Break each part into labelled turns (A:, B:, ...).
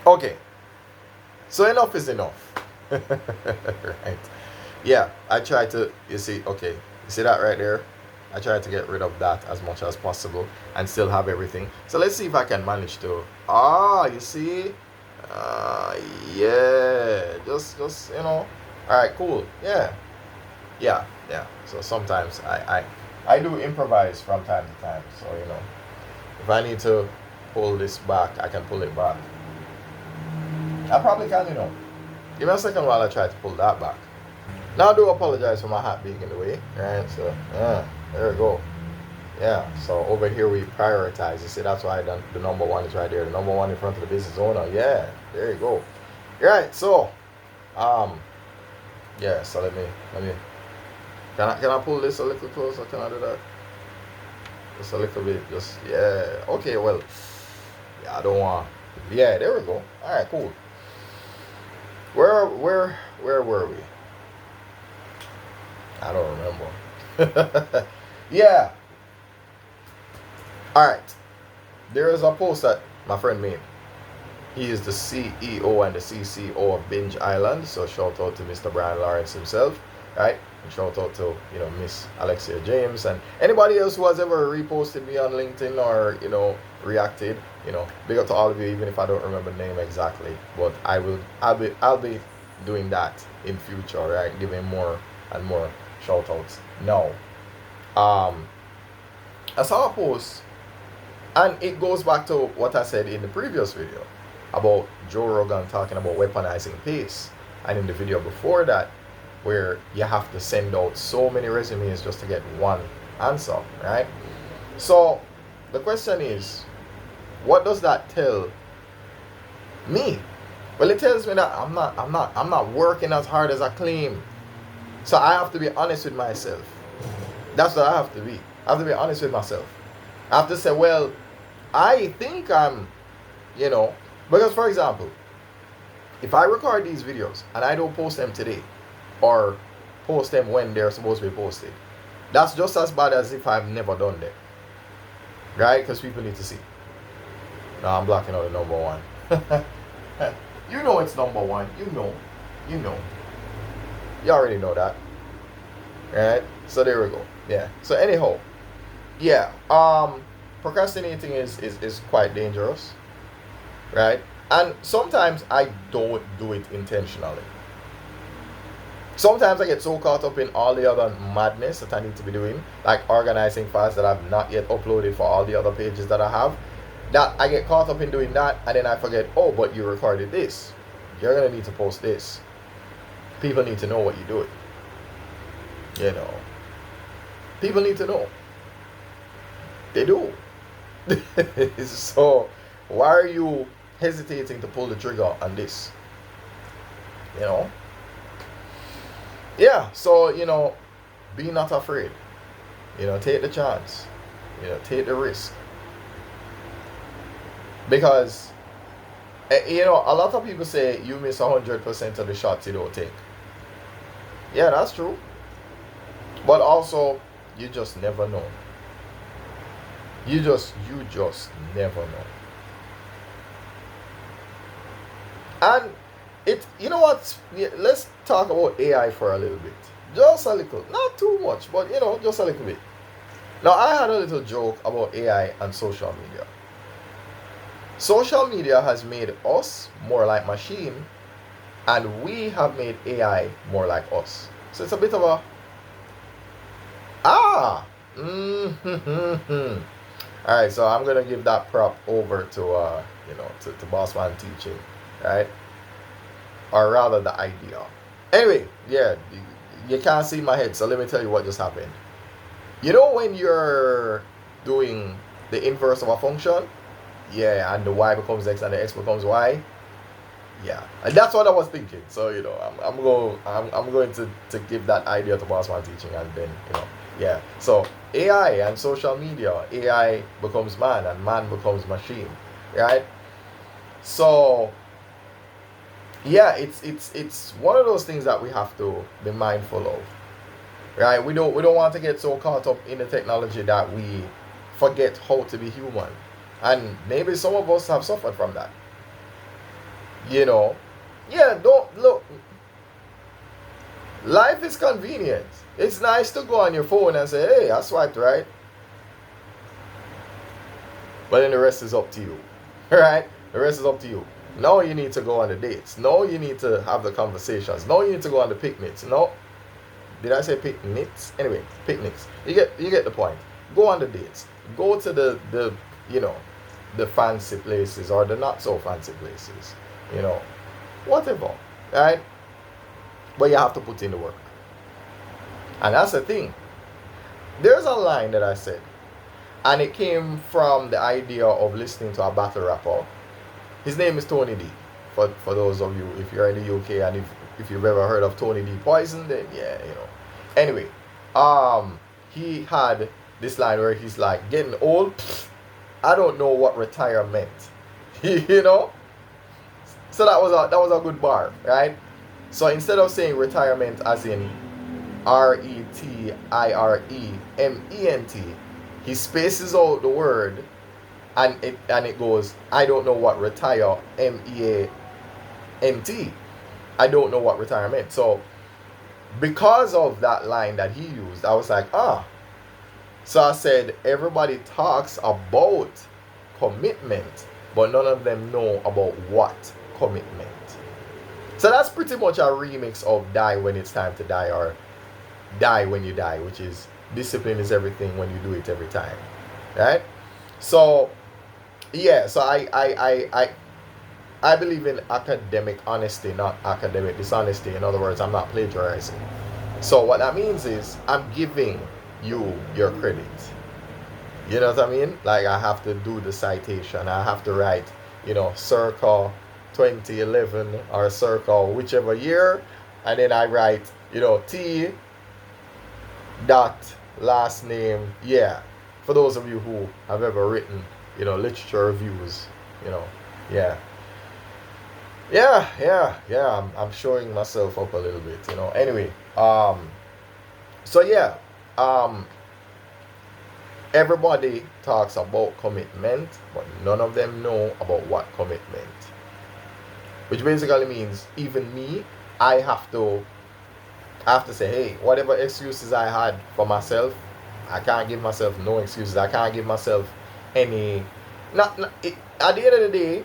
A: Okay, so enough is enough. Right? Yeah, I try to, you see, okay, you see that right there? I try to get rid of that as much as possible and still have everything. So let's see if I can manage to, you see? Uh, yeah, just, all right, cool. Yeah. So sometimes I do improvise from time to time. So, if I need to pull this back, I can pull it back. I probably can. Give me a second while I try to pull that back. Now I do apologize for my hat being in the way, right? So, yeah, there we go. Yeah, so over here we prioritize. You see, that's why the number one is right there. The number one in front of the business owner. Yeah, there you go. Right, so, um, yeah, so let me, can I pull this a little closer? Can I do that? Just a little bit, just, yeah. Okay, well, yeah, I don't want, yeah, there we go. All right, cool. Where were we? I don't remember. Yeah. All right. There is a post that my friend made. He is the CEO and the CCO of Binge Island. So shout out to Mr. Brian Lawrence himself, right? And shout out to Miss Alexia James and anybody else who has ever reposted me on LinkedIn or reacted. Big up to all of you, even if I don't remember the name exactly. But I'll be doing that in future, right? Giving more and more shout outs. Now, I saw a post, and it goes back to what I said in the previous video about Joe Rogan talking about weaponizing pace, and in the video before that, where you have to send out so many resumes just to get one answer, right? So the question is, what does that tell me? Well, it tells me that I'm not working as hard as I claim. So I have to be honest with myself. That's what I have to be. I have to be honest with myself. I have to say, well, I think because for example, if I record these videos and I don't post them today or post them when they're supposed to be posted, that's just as bad as if I've never done them. Right? Because people need to see. Now I'm blocking out the number one. You know it's number one. You know. You already know that. Right? So there we go. Yeah. So anyhow, yeah. Procrastinating is quite dangerous. Right? And sometimes I don't do it intentionally. Sometimes I get so caught up in all the other madness that I need to be doing, like organizing files that I've not yet uploaded for all the other pages that I have, that I get caught up in doing that, and then I forget, oh, but you recorded this. You're going to need to post this. People need to know what you're doing. People need to know. They do. So, why are you hesitating to pull the trigger on this? Yeah, so, be not afraid. Take the chance. Take the risk. Because, a lot of people say you miss 100% of the shots you don't take. Yeah, that's true. But also, you just never know. You just never know. And what? Let's talk about AI for a little bit. Just a little. Not too much, but just a little bit. Now, I had a little joke about AI and social media. Social media has made us more like machine, and we have made AI more like us. So it's a bit of a mm-hmm. All right, so I'm gonna give that prop over to to Bossman teaching, right? Or rather, the idea. Anyway, yeah, you can't see my head, so let me tell you what just happened. When you're doing the inverse of a function, yeah, and the y becomes x and the x becomes y, yeah, and that's what I was thinking. So I'm going to give that idea to Bossman teaching, and then yeah. So AI and social media, AI becomes man, and man becomes machine, right? So yeah, it's one of those things that we have to be mindful of, right? We don't want to get so caught up in the technology that we forget how to be human, and maybe some of us have suffered from that. You know, yeah, don't look. Life is convenient. It's nice to go on your phone and say, hey, I swiped right. But then the rest is up to you. Right? The rest is up to you. Now you need to go on the dates. Now you need to have the conversations. Now you need to go on the picnics. No. Did I say picnics? Anyway, picnics. You get the point. Go on the dates. Go to the you know, the fancy places or the not so fancy places. You know. Whatever. Right? But you have to put in the work. And that's the thing. There's a line that I said, and it came from the idea of listening to a battle rapper. His name is Tony D. For those of you, if you're in the UK and if you've ever heard of Tony D Poison, then yeah, you know. Anyway, he had this line where he's like, getting old, I don't know what retire meant. You know? So that was a good bar, right? So instead of saying retirement as in RETIREMENT, he spaces out the word and it goes, I don't know what retire, MEANT. I don't know what retirement. So because of that line that he used, I was like, So I said, everybody talks about commitment, but none of them know about what commitment. So that's pretty much a remix of Die When It's Time to Die, or Die When You Die, which is discipline is everything when you do it every time. Right? So yeah, so I believe in academic honesty, not academic dishonesty. In other words, I'm not plagiarizing. So what that means is I'm giving you your credit. You know what I mean? Like I have to do the citation. I have to write, you know, circa 2011 or circa whichever year, and then I write, you know, T dot last name. Yeah, for those of you who have ever written, you know, literature reviews, you know, yeah. I'm showing myself up a little bit, you know. Anyway, so yeah, everybody talks about commitment, but none of them know about what commitment. Which basically means even me, I have to say, hey, whatever excuses I had for myself, I can't give myself no excuses. I can't give myself any. At the end of the day,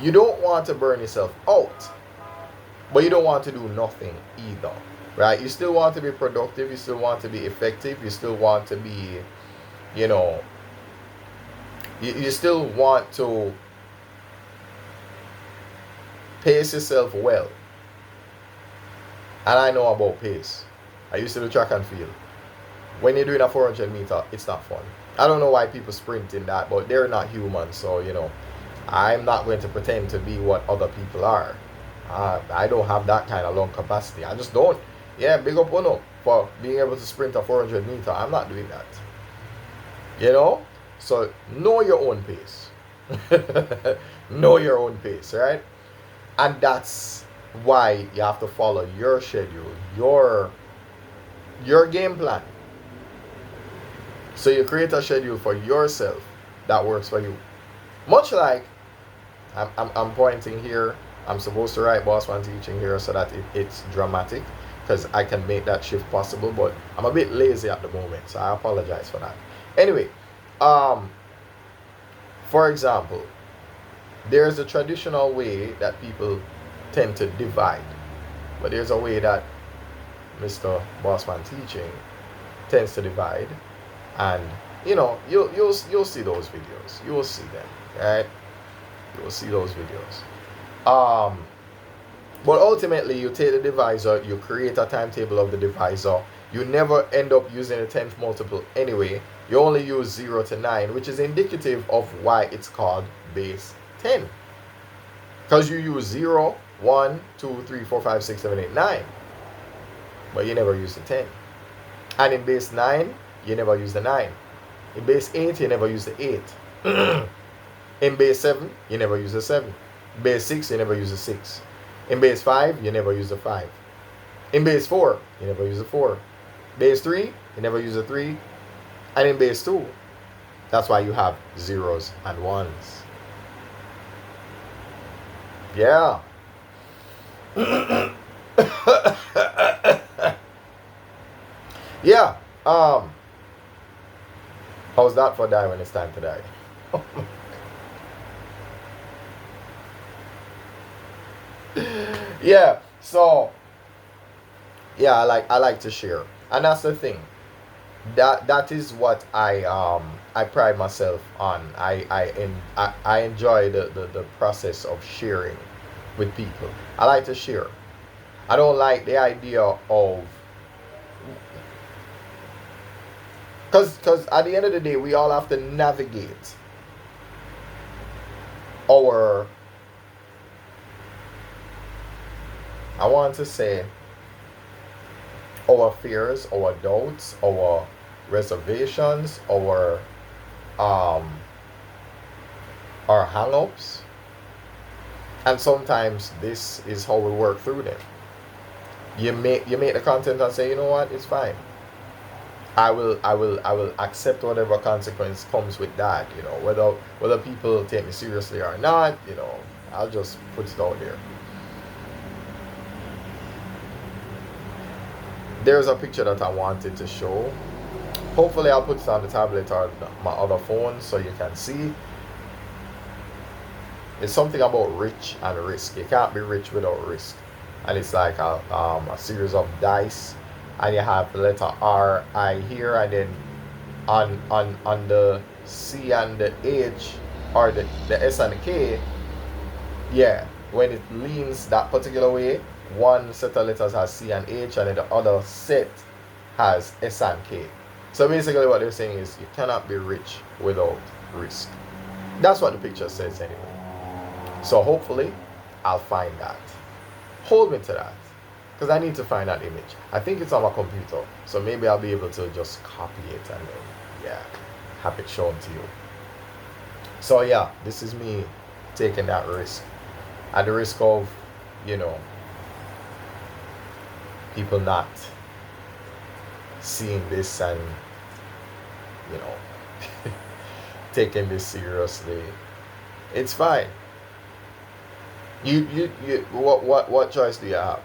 A: you don't want to burn yourself out, but you don't want to do nothing either, right? You still want to be productive. You still want to be effective. You still want to be, you know, you still want to pace yourself well. And I know about pace. I used to do track and field. When you're doing a 400 meter, it's not fun. I don't know why people sprint in that, but they're not human. So, you know, I'm not going to pretend to be what other people are. I don't have that kind of lung capacity. I just don't. Yeah, big up Ono for being able to sprint a 400 meter. I'm not doing that. You know? So, know your own pace. Know your own pace, right? And that's why you have to follow your schedule, your game plan. So you create a schedule for yourself that works for you. Much like I'm pointing here, I'm supposed to write Bossman teaching here so that it's dramatic, because I can make that shift possible, but I'm a bit lazy at the moment, so I apologize for that. Anyway, for example, there's a traditional way that people tend to divide, but there's a way that Mr. Bossman teaching tends to divide, and you know, you'll see those videos. You will see them, right? You will see those videos. But ultimately, you take the divisor, you create a timetable of the divisor. You never end up using a 10th multiple anyway. You only use 0 to 9, which is indicative of why it's called base 10. Because you use 0, 1, 2, 3, 4, 5, 6, 7, 8, 9. But you never use the 10. And in base 9, you never use the 9. In base 8, you never use the 8. In base 7, you never use the 7. Base 6, you never use the 6. In base 5, you never use the 5. In base 4, you never use the 4. Base 3, you never use the 3. And in base 2, that's why you have zeros and ones. Yeah. Yeah. How's that for die when it's time to die? Yeah. So yeah, I like to share, and that's the thing. That is what I pride myself on. I enjoy the process of sharing with people. I like to share. I don't like the idea of, because at the end of the day we all have to navigate our, I want to say, our fears, our doubts, our reservations, um our hang-ups, and sometimes this is how we work through them. You make the content and say, you know what, it's fine. I will accept whatever consequence comes with that. Whether people take me seriously or not. I'll just put it out there. There's a picture that I wanted to show. Hopefully I'll put it on the tablet or my other phone so you can see. It's something about rich and risk. You can't be rich without risk. And it's like a series of dice, and you have the letter R, I here, and then on the C and the H, or the S and the K, yeah, when it leans that particular way, one set of letters has C and H, and then the other set has S and K. So basically what they're saying is you cannot be rich without risk. That's what the picture says anyway. So hopefully I'll find that. Hold me to that, because I need to find that image. I think it's on my computer, so maybe I'll be able to just copy it and then, yeah, have it shown to you. So yeah, this is me taking that risk, at the risk of, people not seeing this and, taking this seriously. It's fine. What choice do you have?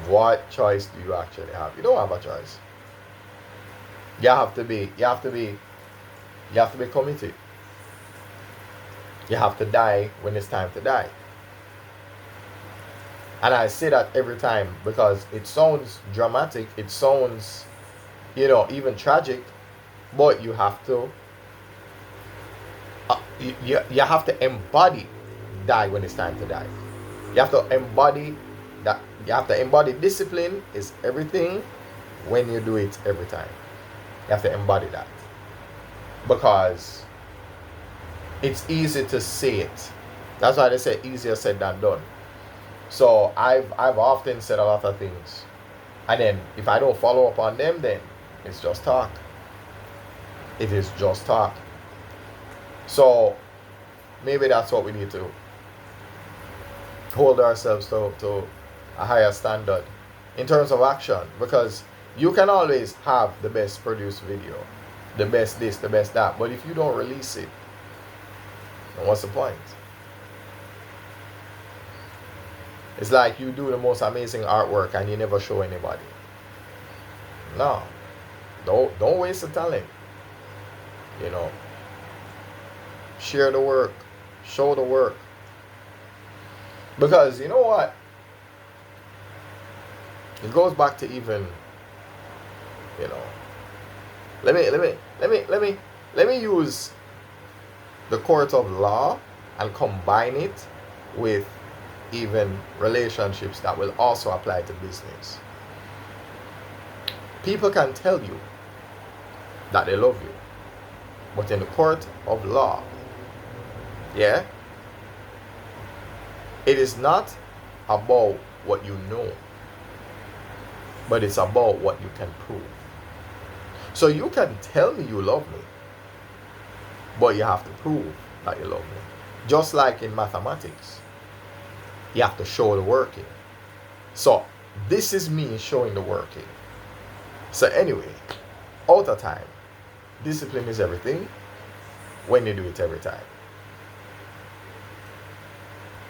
A: What choice do you actually have? You don't have a choice. You have to be committed. You have to die when it's time to die. And I say that every time because it sounds dramatic, it sounds, even tragic, but you have to you have to embody die when it's time to die. You have to embody that. You have to embody discipline is everything when you do it every time. You have to embody that, because it's easy to say it. That's why they say easier said than done. So I've often said a lot of things, and then if I don't follow up on them, then it's just talk. It is just talk. So maybe that's what we need to hold ourselves to a higher standard in terms of action, because you can always have the best produced video, the best this, the best that, but if you don't release it, then what's the point? It's like you do the most amazing artwork and you never show anybody. No, don't waste the talent. Share the work, show the work, because you know what? It goes back to even, let me use the court of law and combine it with even relationships that will also apply to business. People can tell you that they love you, but in the court of law, yeah, it is not about what you know, but it's about what you can prove. So you can tell me you love me, but you have to prove that you love me. Just like in mathematics, you have to show the working. So this is me showing the working. So anyway, out of time, discipline is everything when you do it every time.